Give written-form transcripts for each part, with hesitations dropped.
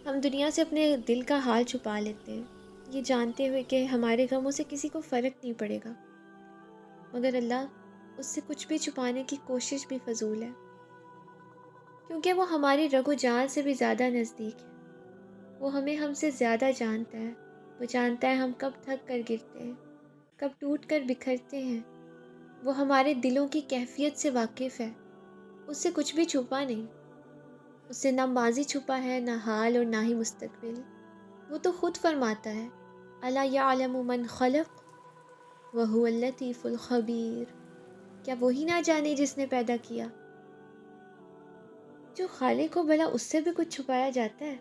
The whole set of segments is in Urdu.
ہم دنیا سے اپنے دل کا حال چھپا لیتے ہیں، یہ جانتے ہوئے کہ ہمارے غموں سے کسی کو فرق نہیں پڑے گا، مگر اللہ اس سے کچھ بھی چھپانے کی کوشش بھی فضول ہے، کیونکہ وہ ہماری رگ و جان سے بھی زیادہ نزدیک ہے۔ وہ ہمیں ہم سے زیادہ جانتا ہے۔ وہ جانتا ہے ہم کب تھک کر گرتے ہیں، کب ٹوٹ کر بکھرتے ہیں۔ وہ ہمارے دلوں کی کیفیت سے واقف ہے۔ اس سے کچھ بھی چھپا نہیں۔ اس سے نہ ماضی چھپا ہے، نہ حال اور نہ ہی مستقبل۔ وہ تو خود فرماتا ہے، الا یعلم من خلق وہو اللطیف الخبیر۔ کیا وہی نہ جانے جس نے پیدا کیا؟ جو خالق ہو، بھلا اس سے بھی کچھ چھپایا جاتا ہے؟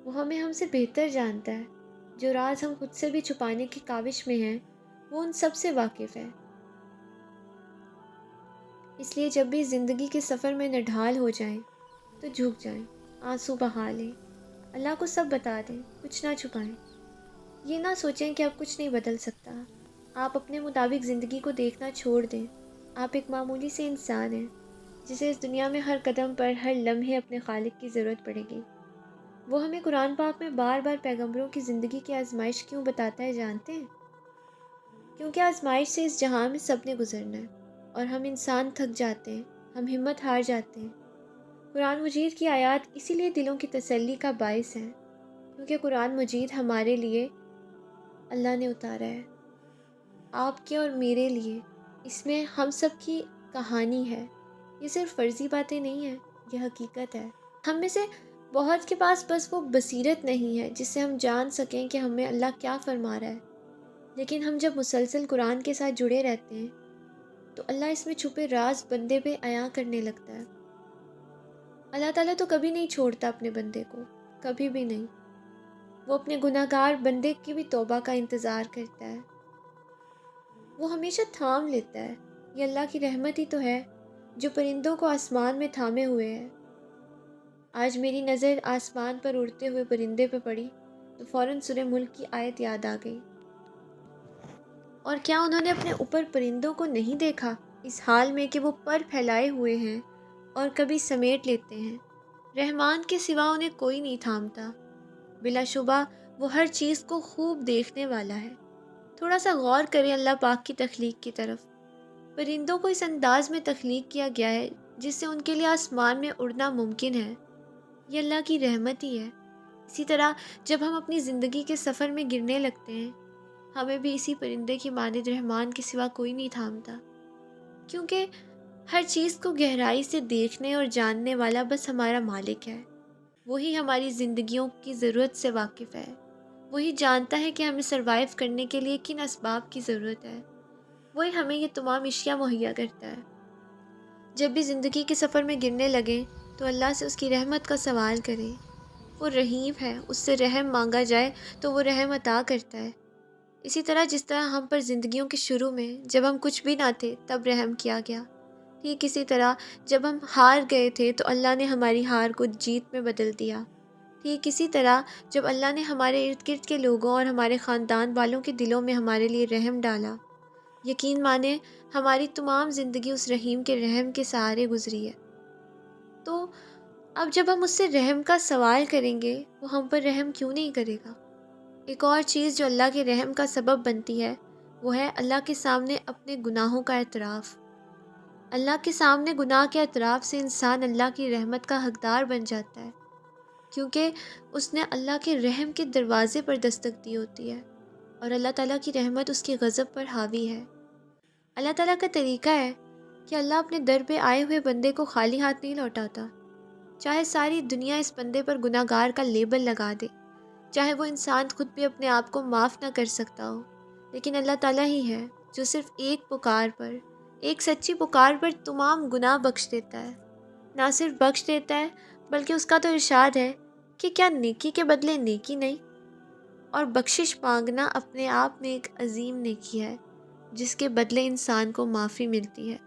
وہ ہمیں ہم سے بہتر جانتا ہے۔ جو راز ہم خود سے بھی چھپانے کی کاوش میں ہیں، وہ ان سب سے واقف ہے۔ اس لیے جب بھی زندگی کے سفر میں نڈھال ہو جائیں تو جھک جائیں، آنسو بہا لیں، اللہ کو سب بتا دیں، کچھ نہ چھپائیں۔ یہ نہ سوچیں کہ اب کچھ نہیں بدل سکتا۔ آپ اپنے مطابق زندگی کو دیکھنا چھوڑ دیں۔ آپ ایک معمولی سے انسان ہیں جسے اس دنیا میں ہر قدم پر، ہر لمحے اپنے خالق کی ضرورت پڑے گی۔ وہ ہمیں قرآن پاک میں بار بار پیغمبروں کی زندگی کی آزمائش کیوں بتاتا ہے جانتے ہیں؟ کیونکہ آزمائش سے اس جہاں میں سب نے گزرنا ہے، اور ہم انسان تھک جاتے ہیں، ہم ہمت ہار جاتے ہیں۔ قرآن مجید کی آیات اسی لیے دلوں کی تسلی کا باعث ہیں، کیونکہ قرآن مجید ہمارے لیے اللہ نے اتارا ہے، آپ کے اور میرے لیے۔ اس میں ہم سب کی کہانی ہے۔ یہ صرف فرضی باتیں نہیں ہیں، یہ حقیقت ہے۔ ہم میں سے بہت کے پاس بس وہ بصیرت نہیں ہے جس سے ہم جان سکیں کہ ہمیں اللہ کیا فرما رہا ہے، لیکن ہم جب مسلسل قرآن کے ساتھ جڑے رہتے ہیں تو اللہ اس میں چھپے راز بندے پہ عیاں کرنے لگتا ہے۔ اللہ تعالیٰ تو کبھی نہیں چھوڑتا اپنے بندے کو، کبھی بھی نہیں۔ وہ اپنے گناہ گار بندے کی بھی توبہ کا انتظار کرتا ہے۔ وہ ہمیشہ تھام لیتا ہے۔ یہ اللہ کی رحمت ہی تو ہے جو پرندوں کو آسمان میں تھامے ہوئے ہے۔ آج میری نظر آسمان پر اڑتے ہوئے پرندے پہ پڑی تو فوراً سورہ ملک کی آیت یاد آ گئی۔ اور کیا انہوں نے اپنے اوپر پرندوں کو نہیں دیکھا، اس حال میں کہ وہ پر پھیلائے ہوئے ہیں اور کبھی سمیٹ لیتے ہیں؟ رحمان کے سوا انہیں کوئی نہیں تھامتا۔ بلا شبہ وہ ہر چیز کو خوب دیکھنے والا ہے۔ تھوڑا سا غور کریں اللہ پاک کی تخلیق کی طرف۔ پرندوں کو اس انداز میں تخلیق کیا گیا ہے جس سے ان کے لیے آسمان میں اڑنا ممکن ہے۔ یہ اللہ کی رحمت ہی ہے۔ اسی طرح جب ہم اپنی زندگی کے سفر میں گرنے لگتے ہیں، ہمیں بھی اسی پرندے کی مانند رحمان کے سوا کوئی نہیں تھامتا، کیونکہ ہر چیز کو گہرائی سے دیکھنے اور جاننے والا بس ہمارا مالک ہے۔ وہی ہماری زندگیوں کی ضرورت سے واقف ہے۔ وہی جانتا ہے کہ ہمیں سروائیو کرنے کے لیے کن اسباب کی ضرورت ہے۔ وہی ہمیں یہ تمام اشیاء مہیا کرتا ہے۔ جب بھی زندگی کے سفر میں گرنے لگیں تو اللہ سے اس کی رحمت کا سوال کریں۔ وہ رحیم ہے، اس سے رحم مانگا جائے تو وہ رحم عطا کرتا ہے۔ اسی طرح جس طرح ہم پر زندگیوں کے شروع میں جب ہم کچھ بھی نہ تھے تب رحم کیا گیا، ٹھیک اسی طرح جب ہم ہار گئے تھے تو اللہ نے ہماری ہار کو جیت میں بدل دیا۔ ٹھیک اسی طرح جب اللہ نے ہمارے ارد گرد کے لوگوں اور ہمارے خاندان والوں کے دلوں میں ہمارے لیے رحم ڈالا، یقین مانیں ہماری تمام زندگی اس رحیم کے رحم کے سہارے گزری ہے۔ تو اب جب ہم اس سے رحم کا سوال کریں گے، وہ ہم پر رحم کیوں نہیں کرے گا؟ ایک اور چیز جو اللہ کے رحم کا سبب بنتی ہے، وہ ہے اللہ کے سامنے اپنے گناہوں کا اعتراف۔ اللہ کے سامنے گناہ کے اعتراف سے انسان اللہ کی رحمت کا حقدار بن جاتا ہے، کیونکہ اس نے اللہ کے رحم کے دروازے پر دستک دی ہوتی ہے، اور اللہ تعالیٰ کی رحمت اس کی غضب پر حاوی ہے۔ اللہ تعالیٰ کا طریقہ ہے کہ اللہ اپنے در پہ آئے ہوئے بندے کو خالی ہاتھ نہیں لوٹاتا، چاہے ساری دنیا اس بندے پر گناہ گار کا لیبل لگا دے، چاہے وہ انسان خود بھی اپنے آپ کو معاف نہ کر سکتا ہو، لیکن اللہ تعالیٰ ہی ہے جو صرف ایک پکار پر، ایک سچی پکار پر تمام گناہ بخش دیتا ہے۔ نہ صرف بخش دیتا ہے بلکہ اس کا تو ارشاد ہے کہ کیا نیکی کے بدلے نیکی نہیں؟ اور بخشش مانگنا اپنے آپ میں ایک عظیم نیکی ہے جس کے بدلے انسان کو معافی ملتی ہے۔